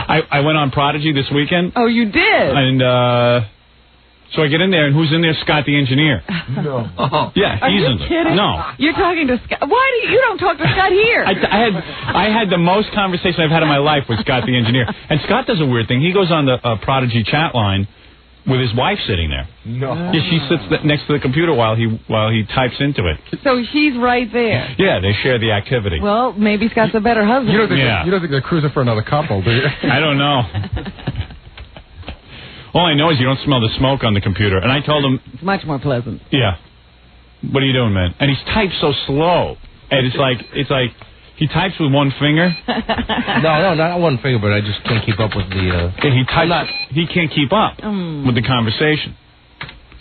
I went on Prodigy this weekend. Oh, you did? And, so I get in there, and who's in there? Scott the engineer. No. Yeah, Are he's you in there. kidding? No. You're talking to Scott. Why do you don't talk to Scott here? I had the most conversation I've had in my life with Scott the engineer. And Scott does a weird thing. He goes on the Prodigy chat line with his wife sitting there. No. Yeah, she sits next to the computer while he types into it. So she's right there. Yeah, they share the activity. Well, maybe Scott's a better husband. You don't think they're cruising for another couple, do you? I don't know. All I know is you don't smell the smoke on the computer. And I told him... It's much more pleasant. Yeah. What are you doing, man? And he's typed so slow. And it's like he types with one finger. No, not one finger, but I just can't keep up with the... He can't keep up with the conversation.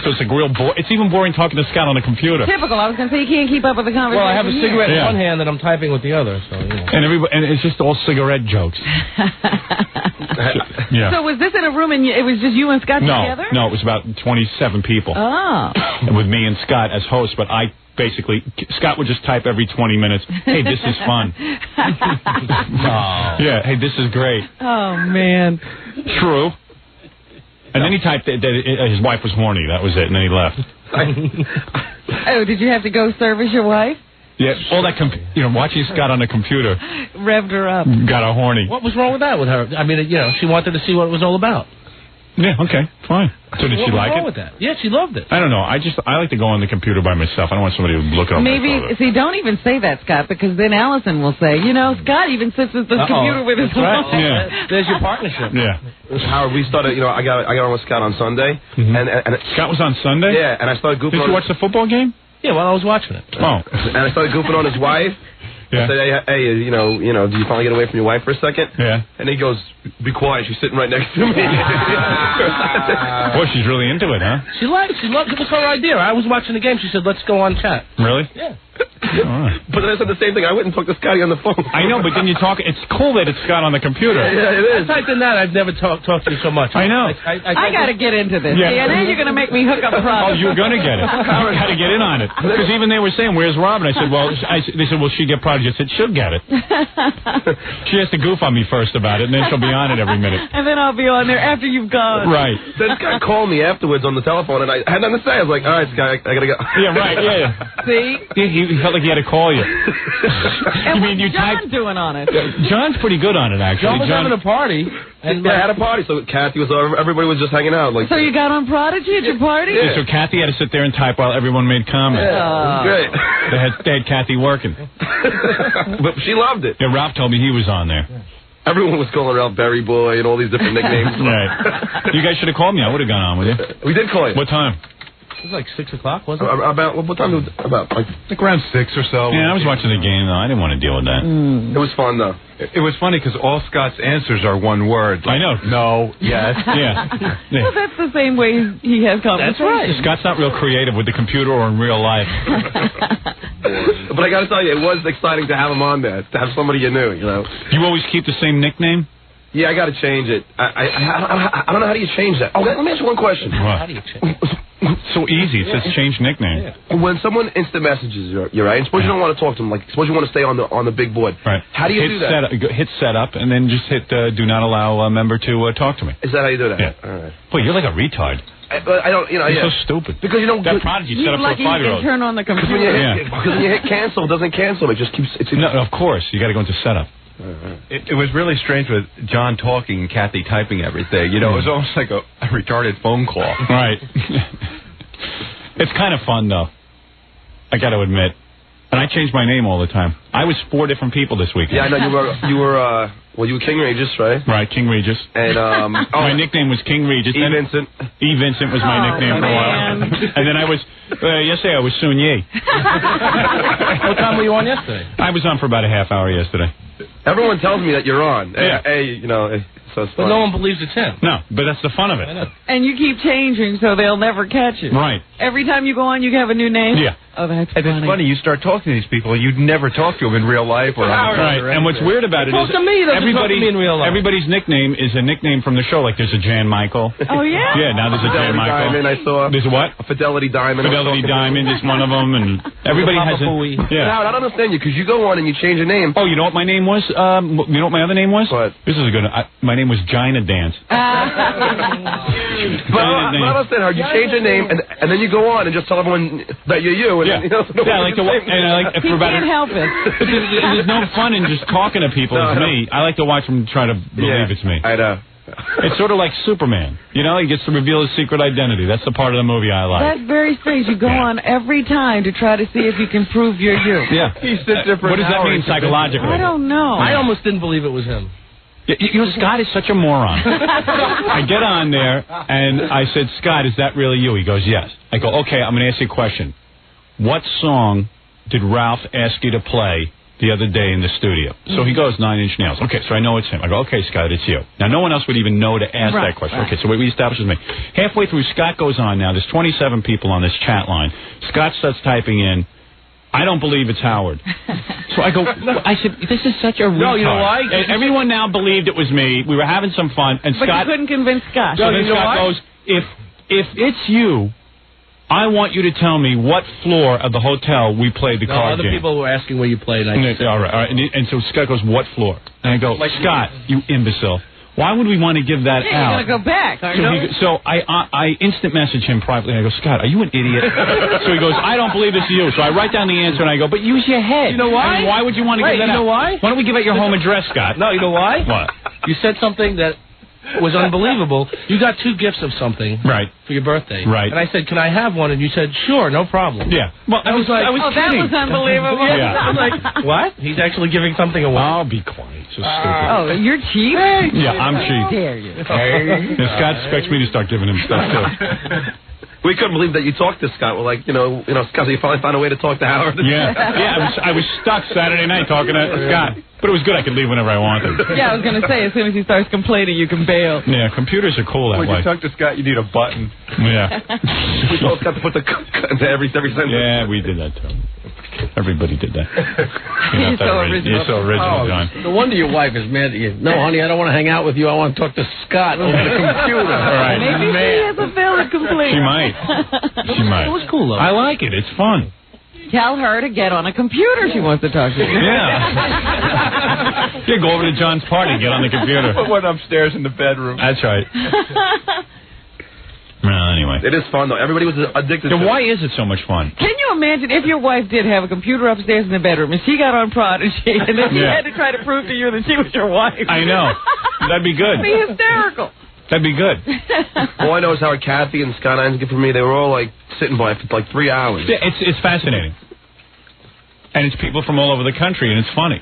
So it's like real it's even boring talking to Scott on the computer. Typical. I was going to say you can't keep up with the conversation. Well, I have a cigarette in one hand and I'm typing with the other, so, you know. And it's just all cigarette jokes. Yeah. So was this in a room and it was just you and Scott together? No, it was about 27 people. Oh. With me and Scott as hosts, but Scott would just type every 20 minutes, hey, this is fun. No. Yeah, hey, this is great. Oh, man. True. And then he typed that his wife was horny. That was it, and then he left. Oh, did you have to go service your wife? Yeah, all that, watching Scott on the computer. Revved her up. Got her horny. What was wrong with that with her? I mean, she wanted to see what it was all about. Yeah, okay, fine. So did she like it? What was wrong with that? Yeah, she loved it. I don't know. I like to go on the computer by myself. I don't want somebody to look up. See, don't even say that, Scott, because then Allison will say, Scott even sits at the computer with his wife. Yeah. There's your partnership. Yeah. Howard, we started, I got on with Scott on Sunday. Mm-hmm. and Scott was on Sunday? Yeah, and I started goofing on... Did you watch the football game? Yeah, well, I was watching it. Oh. And I started goofing on his wife. Yeah. I said, hey, do you finally get away from your wife for a second? Yeah. And he goes, be quiet, she's sitting right next to me. Boy, she's really into it, huh? She loved it. It was her idea. I was watching the game. She said, let's go on chat. Really? Yeah. Right. But then I said the same thing. I wouldn't talk to Scotty on the phone. I know, but then you talk. It's cool that it's Scott on the computer. Yeah, it is. I typed in that. I've never talked to you so much. I know. I got to get into this. Yeah. Yeah, now you're going to make me hook up a problem. Oh, you're going to get it. You got to get in on it. Because even they were saying, where's Robin? I said, they said, will she get Prodigy? I said, she'll get it. She has to goof on me first about it, and then she'll be on it every minute. And then I'll be on there after you've gone. Right. Then Scott called me afterwards on the telephone, and I had nothing to say. I was like, all right, Scott, I got to go. Yeah, right, yeah. See? He felt like he had to call you. And what's John doing on it? John's pretty good on it, actually. John was having a party. And I had a party, so Kathy was everybody was just hanging out. So you got on Prodigy at your party? Yeah, so Kathy had to sit there and type while everyone made comments. Yeah, it was great. They had Kathy working. But she loved it. Yeah, Ralph told me he was on there. Everyone was calling around Berry Boy and all these different nicknames. Right. You guys should have called me. I would have gone on with you. We did call you. What time? It was like 6 o'clock, wasn't it? About what time? About like around 6 or so. Yeah, I was watching the game, though. I didn't want to deal with that. It was fun, though. It was funny because all Scott's answers are one word. I know. No, yes. Yeah. Well, that's the same way he has conversations. That's right. Scott's not real creative with the computer or in real life. But I got to tell you, it was exciting to have him on there, to have somebody you knew, You always keep the same nickname? Yeah, I got to change it. I don't know how do you change that. Oh, let me ask you one question. What? How do you change it? So easy. It says change nickname. Yeah. When someone instant messages you, right? And suppose you don't want to talk to them. Like, suppose you want to stay on the big board. Right. How do you do that? Hit setup, and then just hit do not allow a member to talk to me. Is that how you do that? Yeah. All right. Boy, you're like a retard. I don't, You're so stupid. Because you don't. That Prodigy set up for a 5-year-old. Turn on the computer. Because when you hit cancel, it doesn't cancel. It just keeps. No, of course. You got to go into setup. It was really strange with John talking and Kathy typing everything. It was almost like a retarded phone call. Right. It's kind of fun, though. I got to admit. And I change my name all the time. I was 4 different people this weekend. Yeah, I know you were King Regis, right? Right, King Regis. And my nickname was King Regis. Vincent. Vincent was my nickname for a while. And then I was yesterday I was Sun Yi. What time were you on yesterday? I was on for about a half hour yesterday. Everyone tells me that you're on. Yeah. So it's but fun. no one believes it's him. No, but that's the fun of it. And you keep changing so they'll never catch you. Right. Every time you go on, you have a new name? Yeah. Oh, that's And funny. it's funny, you start talking to these people, you'd never talk to them in real life. Or Right. And what's weird about it is to me, in real life. everybody's nickname is a nickname from the show. Like there's a Jan Michael. Oh, yeah? Yeah, now there's a Jan Michael. Diamond, I saw. There's a what? A Fidelity Diamond. Fidelity Diamond is one of them, and everybody has a... Now, I don't understand you, because you go on and you change your name. Oh, you know what my name name was? You know what my other name was? What? This is a good one. My name was Gina Dance. But I don't understand how you change your name and then you go on and just tell everyone that you're you. And yeah. then, I like to. And I like he can't help it. There's no fun in just talking to people as me. I like to watch them try to believe it's me. I know. It's sort of like Superman. You know, he gets to reveal his secret identity. That's the part of the movie I like. That's very strange. You go on every time to try to see if you can prove you're you. Yeah. He sits there for What does that mean psychologically? I don't know. I almost didn't believe it was him. You know, Scott is such a moron. I get on there, and I said, Scott, is that really you? He goes, yes. I go, okay, I'm going to ask you a question. What song did Ralph ask you to play the other day in the studio? So he goes, 9 Inch Nails. Okay, so I know it's him. I go, okay, Scott, it's you. Now, no one else would even know to ask that question. Okay, so we establish it's me. Halfway through, Scott goes on now. There's 27 people on this chat line. Scott starts typing in, I don't believe it's Howard. So I go, I said, this is such a retard. No, you know why? And everyone now believed it was me. We were having some fun. And But Scott, you couldn't convince Scott. so then Scott goes, if it's you, I want you to tell me what floor of the hotel we played the card other game. people were asking where you played. All right. And so Scott goes, what floor? And I go, Scott, you imbecile. Why would we want to give that You're out? going to go back, aren't you? So I instant message him privately. I go, Scott, are you an idiot? So he goes, I don't believe it's you. So I write down the answer and I go, but use your head. You know why? I mean, why would you want to give that out? You know why? Why don't we give out your home address, Scott? No, you know why? What? You said something that was unbelievable. You got 2 gifts of something Right. for your birthday. Right. And I said, can I have one? And you said, sure, no problem. Yeah. Well, I was that kidding. was unbelievable. Yeah. I'm like, what? He's actually giving something away. I'll be quiet. So stupid. Oh, you're cheap? Yeah, I'm How cheap. dare you? And Scott expects me to start giving him stuff, too. We couldn't believe that you talked to Scott. We're like, Scott, you finally found a way to talk to Howard. Yeah. I was stuck Saturday night talking to Scott. But it was good. I could leave whenever I wanted. Yeah, I was going to say, as soon as he starts complaining, you can bail. Yeah, computers are cool that When way. you talk to Scott, you need a button. Yeah. We told Scott to put the into every sentence. Yeah, we did that, too. Everybody did that. You're so original. You're so original, John. No wonder your wife is mad at you. No, honey, I don't want to hang out with you. I want to talk to Scott over the computer. All right. Maybe she has a valid complaint. She might. She might. It was cool, though. I like it. It's fun. Tell her to get on a computer. She wants to talk to you. Yeah. Yeah, go over to John's party. Get on the computer. Put one upstairs in the bedroom. That's right. Well, anyway. It is fun, though. Everybody was addicted to it. Why is it so much fun? Can you imagine if your wife did have a computer upstairs in the bedroom and she got on Prodigy and then she had to try to prove to you that she was your wife? I know. That'd be good. That'd be hysterical. That'd be good. All I know is how Kathy and Scott Einstein for me, they were all like sitting by for like 3 hours. Yeah, it's fascinating. And it's people from all over the country, and it's funny.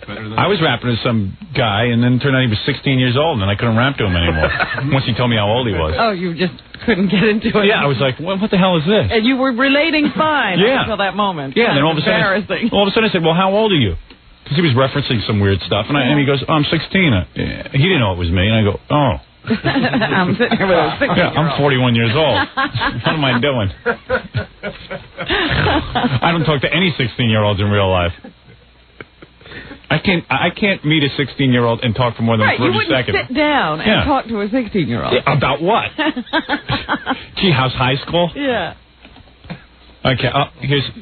I was rapping to some guy, and then it turned out he was 16 years old, and I couldn't rap to him anymore once he told me how old he was. Oh, you just couldn't get into it. Yeah, I was like, what the hell is this? And you were relating fine Yeah. until that moment. Yeah, and then all of a sudden, embarrassing. I said, well, how old are you? Because he was referencing some weird stuff, and he goes, oh, I'm 16. He didn't know it was me, and I go, oh. I'm sitting here with a 16-year-old. Yeah, I'm 41 years old. What am I doing? I don't talk to any 16-year-olds in real life. I can't meet a 16-year-old and talk for more than 30 you wouldn't seconds. sit down and talk to a 16-year-old. Yeah, about what? Gee, how's high school? Yeah. Okay,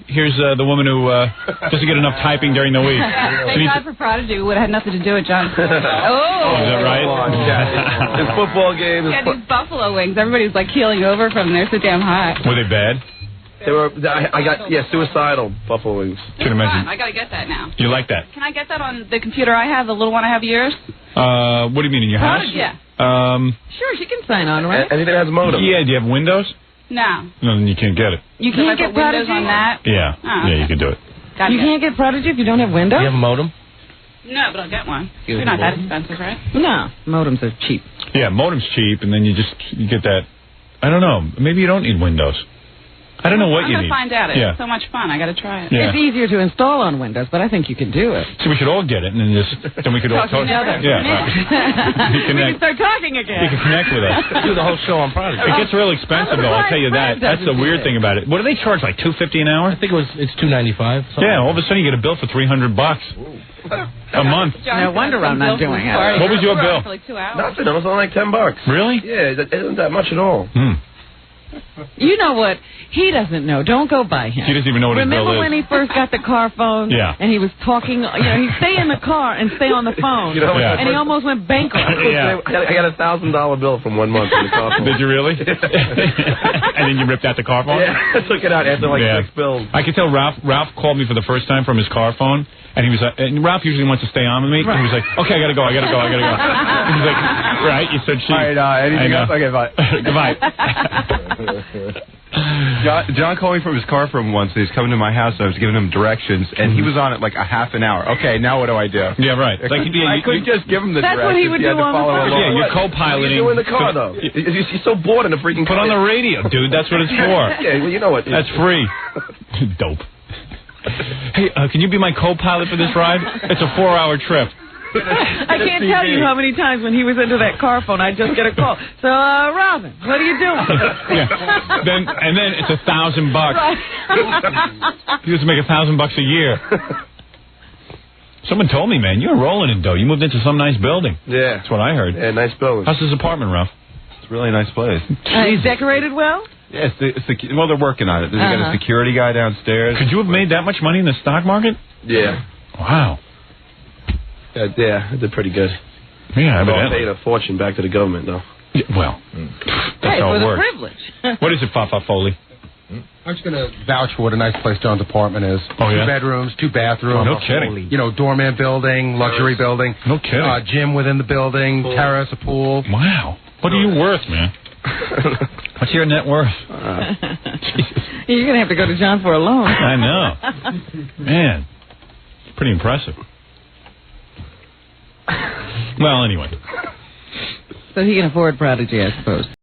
here's the woman who doesn't get enough typing during the week. Thank God for Prodigy. We would have had nothing to do with John. Oh, is that right? In football games. Yeah, these buffalo wings. Everybody's like keeling over from them. They're so damn hot. Were they bad? They were. I got suicidal buffalo wings. Can imagine. I gotta get that now. You like that? Can I get that on the computer I have, the little one I have yours? What do you mean, in your house? Yeah. Sure, she can sign on, right? Anything that has a modem. Yeah, do you have Windows? No. No, then you can't get it. You Can I can't put get Windows Prodigy on that? Yeah, Oh, yeah, you can do it. You can't get Prodigy if you don't have Windows? You have a modem? No, but I'll get one. They're not that expensive, right? No, modems are cheap. Yeah, modem's cheap, and then you get that. I don't know. Maybe you don't need Windows. I don't know what I'm you gonna need. find out. It's Yeah. so much fun. I gotta try it. Yeah. It's easier to install on Windows, but I think you can do it. So we should all get it, and then we could all talk. together. Yeah, right. We can start talking You again. can connect with us. Do the whole show on Prodigy. It gets real expensive, though. I'll tell you that. That's the weird thing about it. What do they charge? Like $250 an hour? I think it's $2.95. Yeah. All of a sudden, you get a bill for $300 a month. No wonder I'm not doing it. What was your bill? For like 2 hours. Nothing. It was only like $10. Really? Yeah, that isn't that much at all. You know what? He doesn't know. Don't go by him. He doesn't even know what his bill Remember is. when he first got the car phone? Yeah. And he was talking, he'd stay in the car and stay on the phone. You know, Yeah. And he almost went bankrupt. Yeah. I got a $1,000 bill from 1 month in the car phone. Did you really? And then you ripped out the car phone? Yeah, I took it out after like 6 bills. I could tell Ralph called me for the first time from his car phone, and he was and Ralph usually wants to stay on with me. And he was like, okay, I gotta go. He's like, right? You said she. All right, anything else? Okay, bye. Goodbye. John called me from his car from once. He was coming to my house. I was giving him directions, and he was on it like a half an hour. Okay, now what do I do? Yeah, right. Like, I couldn't just give him the That's directions. what he would had do to on the follow phone. along. Yeah, you're co-piloting. What are you doing in the car, though? He's so bored in the freaking Put car. on the radio, dude. That's what it's for. Yeah, well, you know what? That's free. Dope. Hey, can you be my co-pilot for this ride? It's a 4-hour trip. I can't tell you how many times when he was into that car phone, I'd just get a call. So, Robin, what are you doing? Yeah. Then it's $1,000. Right. He used to make $1,000 a year. Someone told me, man, you're rolling in dough. You moved into some nice building. Yeah. That's what I heard. Yeah, nice building. How's his apartment, Ralph? It's a really nice place. He's decorated well? Yeah, well, they're working on it. They got a security guy downstairs. Could you have made that much money in the stock market? Yeah. Wow. Yeah, I did pretty good. Yeah, I evidently. paid a fortune back to the government, though. Yeah, well, that's how for it the works. privilege. What is it, Fafa Foley? I'm just going to vouch for what a nice place John's apartment is. Oh, yeah? 2 bedrooms, 2 bathrooms. No kidding. You know, doorman building, luxury building. No kidding. Gym within the building, terrace, a pool. Wow. What are you worth, man? What's your net worth? You're going to have to go to John for a loan. I know. Man, it's pretty impressive. Well, anyway. So he can afford Prodigy, I suppose.